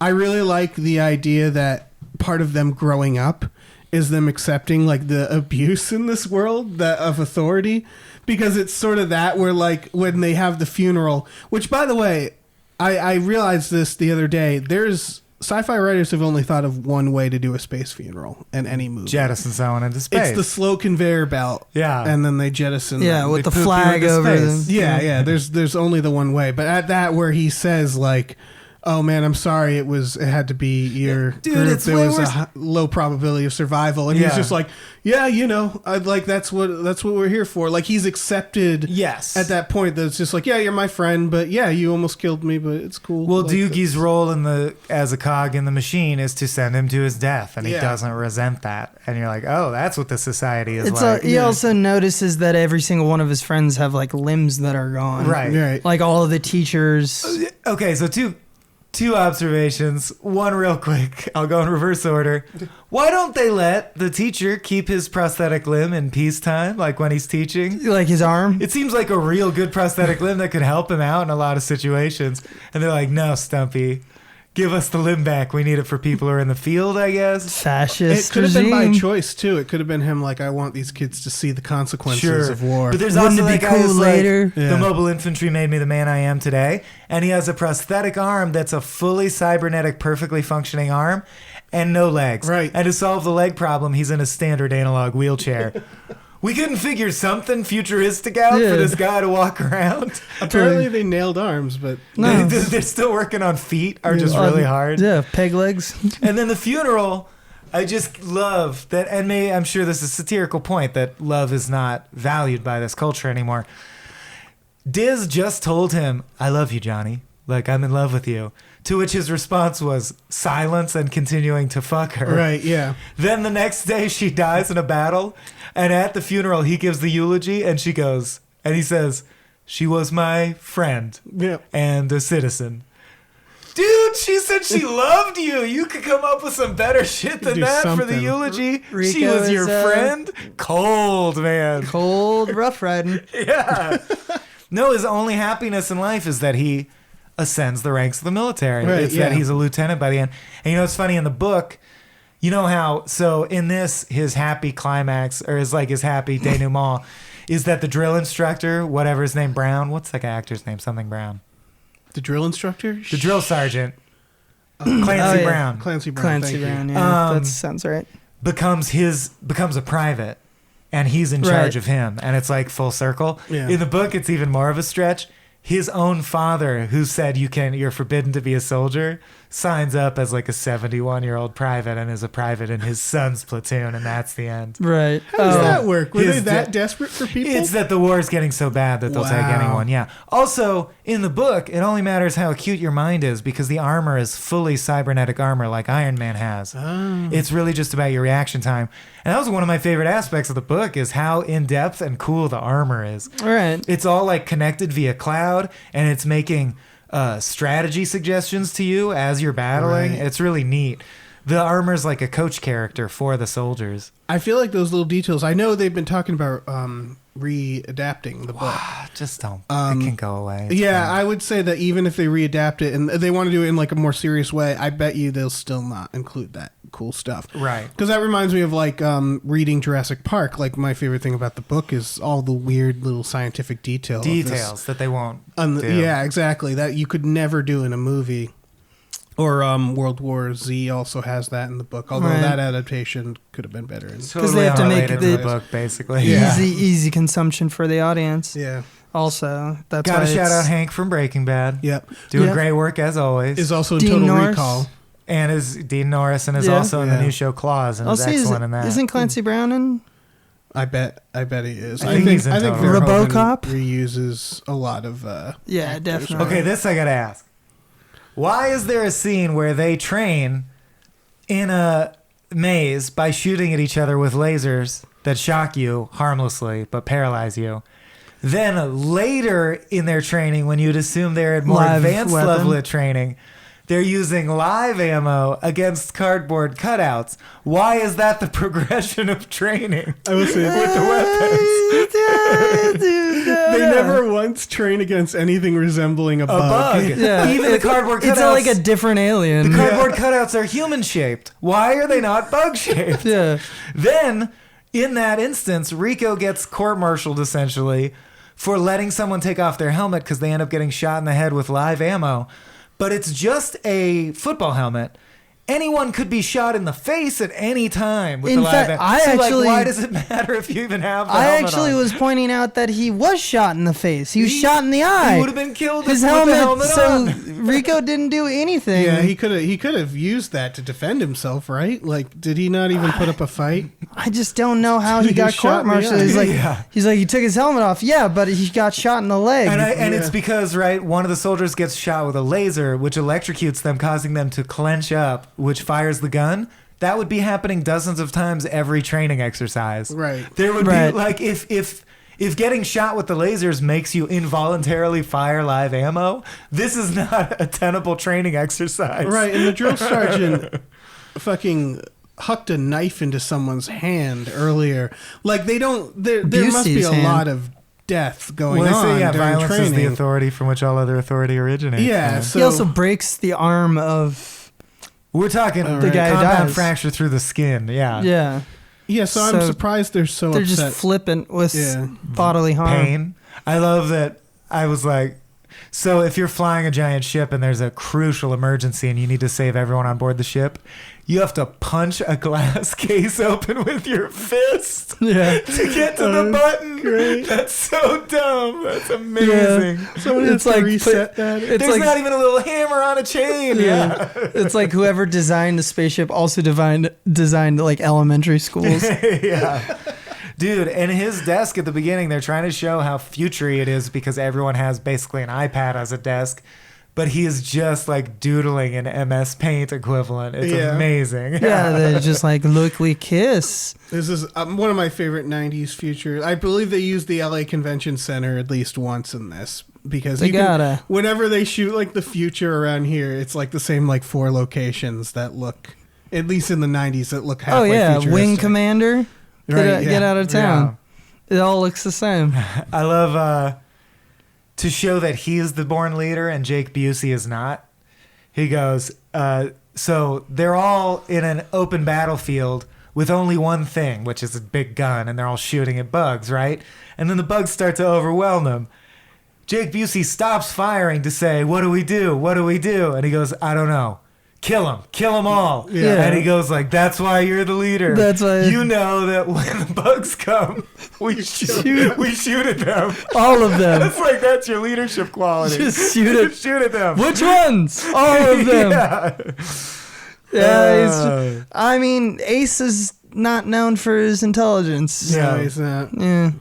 I really like the idea that part of them growing up is them accepting like the abuse in this world that of authority, because it's sort of that where like when they have the funeral, which by the way, I realized this the other day. There's sci-fi writers have only thought of one way to do a space funeral in any movie. Jettison someone into space. It's the slow conveyor belt. Yeah. And then they jettison Yeah, them. with the poop you flag into over space. them. Yeah. There's only the one way. But at that where he says like, "Oh man, I'm sorry. It had to be your Dude, group. it's There way was a worse. low probability of survival." And he's Yeah. just like, "Yeah, I'd like that's what we're here for." Like he's accepted. Yes. At that point, that it's just like, "Yeah, you're my friend, but yeah, you almost killed me, but it's cool." Well, like, Doogie's role as a cog in the machine is to send him to his death, and he Yeah. doesn't resent that. And you're like, oh, that's what the society is It's like. he also notices that every single one of his friends have like limbs that are gone. Right. Right. Like all of the teachers. Okay, so two observations. One real quick. I'll go in reverse order. Why don't they let the teacher keep his prosthetic limb in peacetime, like when he's teaching? Like his arm. It seems like a real good prosthetic limb that could help him out in a lot of situations. And they're like, no, Stumpy, give us the limb back. We need it for people who are in the field, I guess. It Fascist could have been by regime. choice too. It could have been him like, "I want these kids to see the consequences Sure. of war." But there's Wouldn't also it be that guy cool who's later? like, Yeah. the mobile infantry made me the man I am today. And he has a prosthetic arm that's a fully cybernetic, perfectly functioning arm and no legs. Right. And to solve the leg problem, he's in a standard analog wheelchair. We couldn't figure something futuristic out Yeah. for this guy to walk around. Apparently, they nailed arms, but No. They're still working on feet, are just really hard. Yeah, peg legs. And then the funeral, I just love that, and I'm sure this is a satirical point that love is not valued by this culture anymore. Diz just told him, "I love you, Johnny. Like, I'm in love with you." To which his response was silence and continuing to fuck her. right, yeah. Then the next day she dies in a battle, and at the funeral he gives the eulogy, and she goes, and he says, "She was my friend Yeah. and a citizen." Dude, she said she loved you. You could come up with some better shit than Do that for the something. eulogy. She Rico was your is, friend? Cold, man. Cold rough riding. Yeah. No, his only happiness in life is that he ascends the ranks of the military. Right, It's that yeah. he's a lieutenant by the end. And it's funny in the book, you know how, so in this, his happy climax, or his happy denouement, is that the drill instructor, whatever his name, Brown, what's that actor's name? Something Brown. The drill instructor? The drill sergeant. Clancy Brown. Clancy Brown. Clancy thank you. Brown. Yeah, that sounds right. becomes a private, and he's in charge of him, and it's like full circle. Yeah. In the book, it's even more of a stretch. His own father, who said you're forbidden to be a soldier, signs up as like a 71-year-old private and is a private in his son's platoon, and that's the end. Right. How does that work? Were they His that desperate for people? It's that the war is getting so bad that they'll take Wow. anyone. Yeah. Also, in the book, it only matters how acute your mind is because the armor is fully cybernetic armor like Iron Man has. Oh. It's really just about your reaction time. And that was one of my favorite aspects of the book is how in-depth and cool the armor is. Right. It's all like connected via cloud, and it's making strategy suggestions to you as you're battling. Right. It's really neat. The armor's like a coach character for the soldiers. I feel like those little details. I know they've been talking about readapting the book. Just don't. It can go away. It's Yeah, fine. I would say that even if they readapt it and they want to do it in like a more serious way, I bet you they'll still not include that cool stuff. Right. Because that reminds me of like reading Jurassic Park. Like my favorite thing about the book is all the weird little scientific Details that they won't do. Yeah, exactly. That you could never do in a movie. Or World War Z also has that in the book, although Right. that adaptation could have been better. Totally they have to make unrelated the- the book, basically. Yeah. Easy consumption for the audience. Yeah. Also, that's Gotta why shout it's- out Hank from Breaking Bad. Yep. Doing Yeah. great work as always. Is also in Dean Total Norris. Recall. And is Dean Norris and is Yeah. also in the Yeah. new show Claws and is Also, excellent in that. isn't Clancy Brown in? I bet he is. I think he's in I think Total. Verhoeven RoboCop? reuses a lot of Yeah, actors. definitely. Okay, this I gotta ask. Why is there a scene where they train in a maze by shooting at each other with lasers that shock you harmlessly but paralyze you? Then later in their training, when you'd assume they're at more Live advanced weapon. level of training, they're using live ammo against cardboard cutouts. Why is that the progression of training I will say with the weapons? they never once train against anything resembling a A bug. bug. Yeah. Even the cardboard cutouts. It's like a different alien. The cardboard cutouts are human shaped. Why are they not bug shaped? Yeah. Then, in that instance, Rico gets court-martialed essentially for letting someone take off their helmet because they end up getting shot in the head with live ammo. But it's just a football helmet. Anyone could be shot in the face at any time with In the live fact, ammo. I So, actually- why does it matter if you even have the I helmet actually on? was pointing out that he was shot in the face. He was shot in the eye. He would have been killed His with helmet. the helmet So on. Rico didn't do anything. Yeah, he could have used that to defend himself, right? Like, did he not even put up a fight? I just don't know how he He got shot in the court-martialed. eye. He's like, Yeah. he took his helmet off. Yeah, but he got shot in the leg. And Yeah. it's because, right, one of the soldiers gets shot with a laser, which electrocutes them, causing them to clench up, which fires the gun. That would be happening dozens of times every training exercise. Right. There would Right. be, like, if getting shot with the lasers makes you involuntarily fire live ammo, this is not a tenable training exercise. Right, and the drill sergeant fucking hucked a knife into someone's hand earlier. Like, they don't... There must be Busey's a hand. lot of death going Well, they on say, yeah, during violence training. is the authority from which all other authority originates. Yeah, Yeah. so... he also breaks the arm of. We're talking The guy who compound dies. fracture through the skin. Yeah. Yeah, Yeah, so I'm So surprised they're so they're upset. just flippant with Yeah. bodily harm. Pain. I love that. I was like, so if you're flying a giant ship and there's a crucial emergency and you need to save everyone on board the ship, you have to punch a glass case open with your fist Yeah. to get to the button. great. That's so dumb. That's amazing. Someone has It's to like reset that. It's There's like not even a little hammer on a chain. Yeah. it's like whoever designed the spaceship also designed like elementary schools. Yeah. Dude, and his desk at the beginning, they're trying to show how futury it is because everyone has basically an iPad as a desk, but he is just like doodling an MS Paint equivalent. It's Yeah. amazing. Yeah, they're just like, look, we kiss. This is one of my favorite 90s future. I believe they used the LA Convention Center at least once in this because They you can- gotta. whenever they shoot like the future around here, it's like the same like 4 locations that look, at least in the 90s, that look Oh halfway yeah, Wing futuristic. Commander. Right, Get yeah. out of town. It all looks the same. I love to show that he's the born leader and Jake Busey is not. He goes, so they're all in an open battlefield with only one thing, which is a big gun, and they're all shooting at bugs, right? And then the bugs start to overwhelm them. Jake Busey stops firing to say, what do we do? What do we do? And he goes, I don't know. kill them all. Yeah. And he goes like, that's why you're the leader. That's why- you know that when the bugs come, we shoot at them. All of them. That's your leadership quality. Just shoot it. Shoot at them. Which ones? All of them. Yeah. I mean, Ace is not known for his intelligence. No, he's not. Yeah.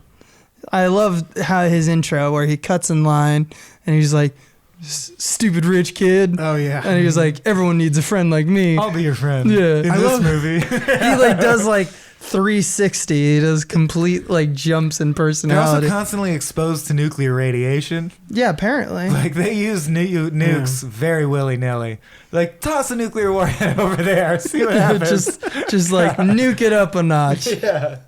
I love how his intro where he cuts in line and he's like, stupid rich kid. Oh yeah. And he was like, everyone needs a friend like me. I'll be your friend. Yeah. In I this love- movie. He like does like 360. He does complete like jumps in They're also personality. constantly exposed to nuclear radiation. Yeah, apparently. Like they use nukes very willy-nilly. Like toss a nuclear warhead over there. See what happens. just like nuke it up a notch. Yeah.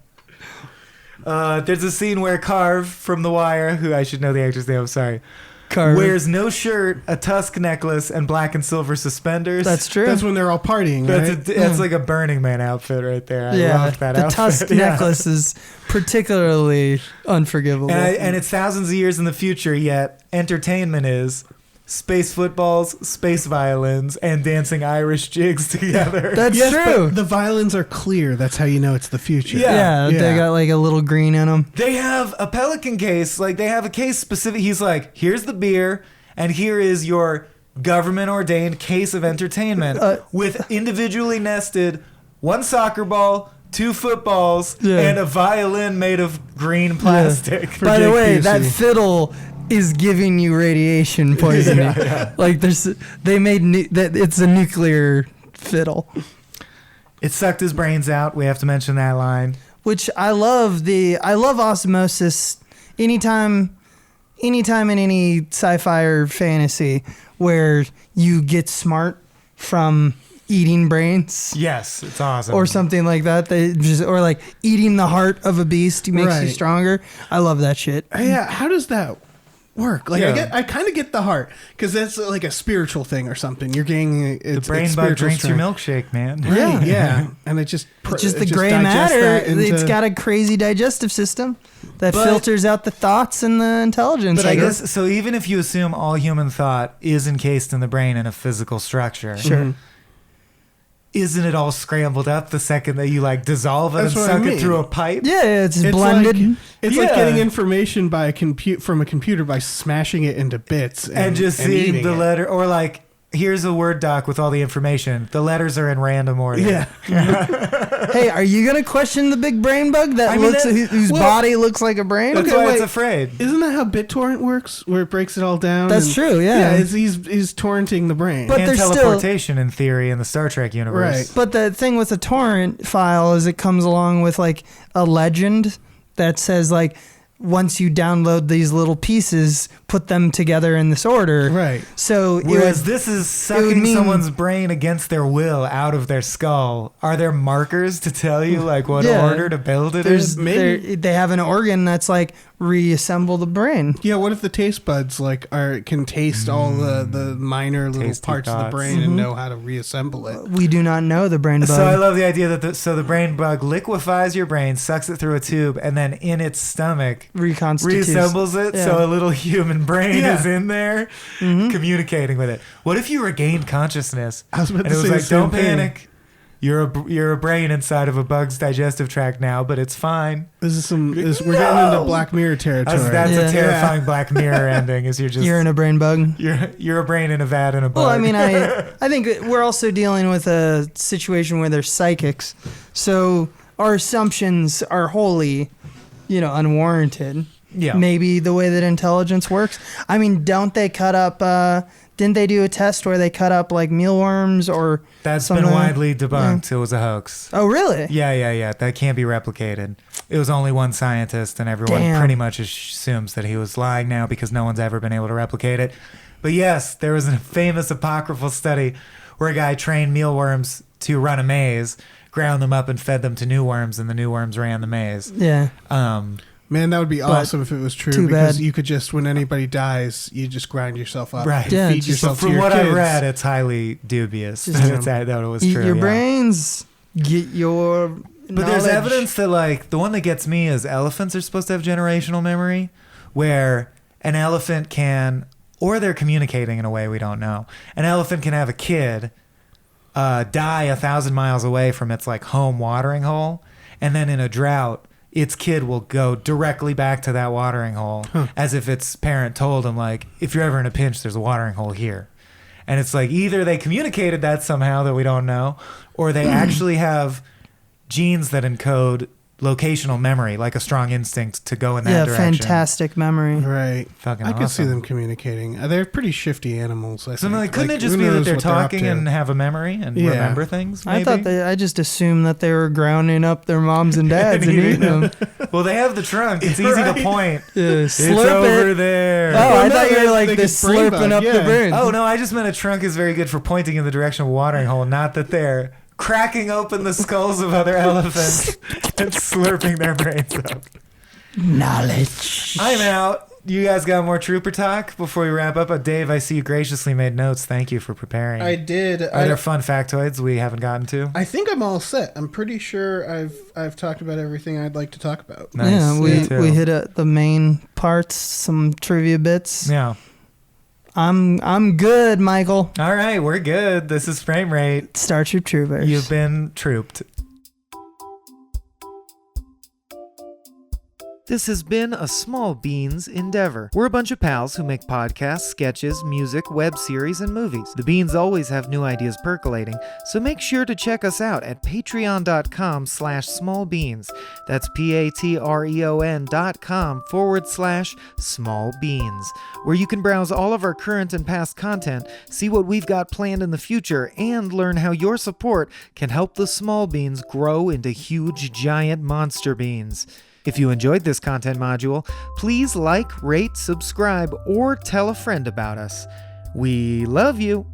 There's a scene where Carve from The Wire, who I should know the actor's name, I'm sorry, Carver. wears no shirt, a tusk necklace, and black and silver suspenders. That's true. That's when they're all partying, right? That's like a Burning Man outfit right there. I yeah, love that the outfit. tusk Yeah. necklace is particularly unforgivable. And it's thousands of years in the future, yet entertainment is space footballs, space violins, and dancing Irish jigs together. That's Yes, true. but the violins are clear. That's how you know it's the future. Yeah. Yeah, they got like a little green in them. They have a Pelican case. Like, they have a case specific. He's like, here's the beer, and here is your government-ordained case of entertainment with individually nested one soccer ball, two footballs, Yeah. and a violin made of green plastic. By the Jake way, Busey. that fiddle is giving you radiation poisoning. Like they made that it's a nuclear fiddle, It sucked his brains out. We have to mention that line. which I love. I love osmosis. Anytime in any sci-fi or fantasy where you get smart from eating brains. Yes, it's awesome. Or something like that. Or like eating the heart of a beast makes you Right. stronger. I love that shit. Yeah, how does that work? Like, Yeah. I kind of get the heart because that's like a spiritual thing or something. You're getting The brain bug drinks your milkshake, man. Right, yeah, and it just It's just it the gray digests matter. that into- It's got a crazy digestive system that But- filters out the thoughts and the intelligence. But I guess, so even if you assume all human thought is encased in the brain in a physical structure, Sure. isn't it all scrambled up the second that you like dissolve it That's and what I suck mean. it through a pipe? Yeah, it's It's blended. Like, it's like Yeah. getting information by from a computer by smashing it into bits And just and seeing eating the it. letter, or like, here's a Word doc with all the information. The letters are in random order. Yeah, Hey, are you gonna question the big brain bug that I mean, looks whose well- body looks like a brain? That's Okay, why it's wait. afraid. isn't that how BitTorrent works? Where it breaks it all down. That's and- true, yeah. he's torrenting the brain. But And there's still- teleportation in theory in the Star Trek universe. Right. But the thing with a torrent file is it comes along with like a legend that says like once you download these little pieces, put them together in this order. Right. So Whereas this is sucking mean- someone's brain against their will out of their skull. Are there markers to tell you like what Yeah. order to build it there's in? Maybe- they have an organ that's like reassemble the brain. Yeah, what if the taste buds can taste all the minor little Tasty parts of the thoughts. brain and know how to reassemble it? We do not know the brain bug. So I love the idea that the brain bug liquefies your brain, sucks it through a tube, and then in its stomach reconstitutes. reassembles it Yeah. so a little human brain Yeah. is in there communicating with it. What if you regained consciousness I was about and to it was say the like, same don't thing. panic. You're a brain inside of a bug's digestive tract now, but it's fine. We're getting into Black Mirror territory. That's Yeah. a terrifying Black Mirror ending. Is you're just You're in a brain bug. you're a brain in a vat in a bug. Well, I mean, I think that we're also dealing with a situation where there's psychics, so our assumptions are wholly, unwarranted. yeah. Maybe the way that intelligence works. I mean, don't they cut up? Didn't they do a test where they cut up like mealworms or? That's something? been widely debunked. It was a hoax. Oh, really? Yeah. That can't be replicated. It was only one scientist, and everyone Damn. pretty much assumes that he was lying now because no one's ever been able to replicate it. But yes, there was a famous apocryphal study where a guy trained mealworms to run a maze, ground them up, and fed them to new worms, and the new worms ran the maze. Yeah. Man, that would be But awesome if it was true. too Because bad. you could just, when anybody dies, you just grind yourself up. Right. And Yeah, feed just- So yourself to from your what kids. I've read, it's highly dubious Just, that it was Eat true. your yeah. brains. Get your. But there's knowledge. evidence that, like, the one that gets me is elephants are supposed to have generational memory, where an elephant can, or they're communicating in a way we don't know. An elephant can have a kid die 1,000 miles away from its like home watering hole, and then in a drought its kid will go directly back to that watering hole as if its parent told him, like, if you're ever in a pinch, there's a watering hole here. And it's like either they communicated that somehow that we don't know, or they actually have genes that encode locational memory, like a strong instinct to go in that direction. Fantastic memory. Right. Fucking I could see awesome. them communicating. They're pretty shifty animals, I So think. like, couldn't Like, it just who be that knows they're what up talking to? and have a memory and Yeah. remember things? Maybe? I just assumed that they were grounding up their moms and dads and eating them. Well, they have the trunk. It's easy to point. It's It's over it. there. Oh, I no, thought you were like they this could brain slurping bug, up the yeah. brains. Oh, no, I just meant a trunk is very good for pointing in the direction of a watering hole, not that they're cracking open the skulls of other elephants and slurping their brains up. Knowledge. I'm out. You guys got more trooper talk before we wrap up? Dave, I see you graciously made notes. Thank you for preparing. I did. Are there fun factoids we haven't gotten to? I think I'm all set. I'm pretty sure I've talked about everything I'd like to talk about. Nice. Yeah, Me too. we hit the main parts, some trivia bits. Yeah. I'm good, Michael. All right, we're good. This is Frame Rate. Starship Troopers. You've been trooped. This has been a Small Beans endeavor. We're a bunch of pals who make podcasts, sketches, music, web series, and movies. The Beans always have new ideas percolating, so make sure to check us out at patreon.com/smallbeans. That's patreon.com/smallbeans, where you can browse all of our current and past content, see what we've got planned in the future, and learn how your support can help the small beans grow into huge, giant monster beans. If you enjoyed this content module, please like, rate, subscribe, or tell a friend about us. We love you.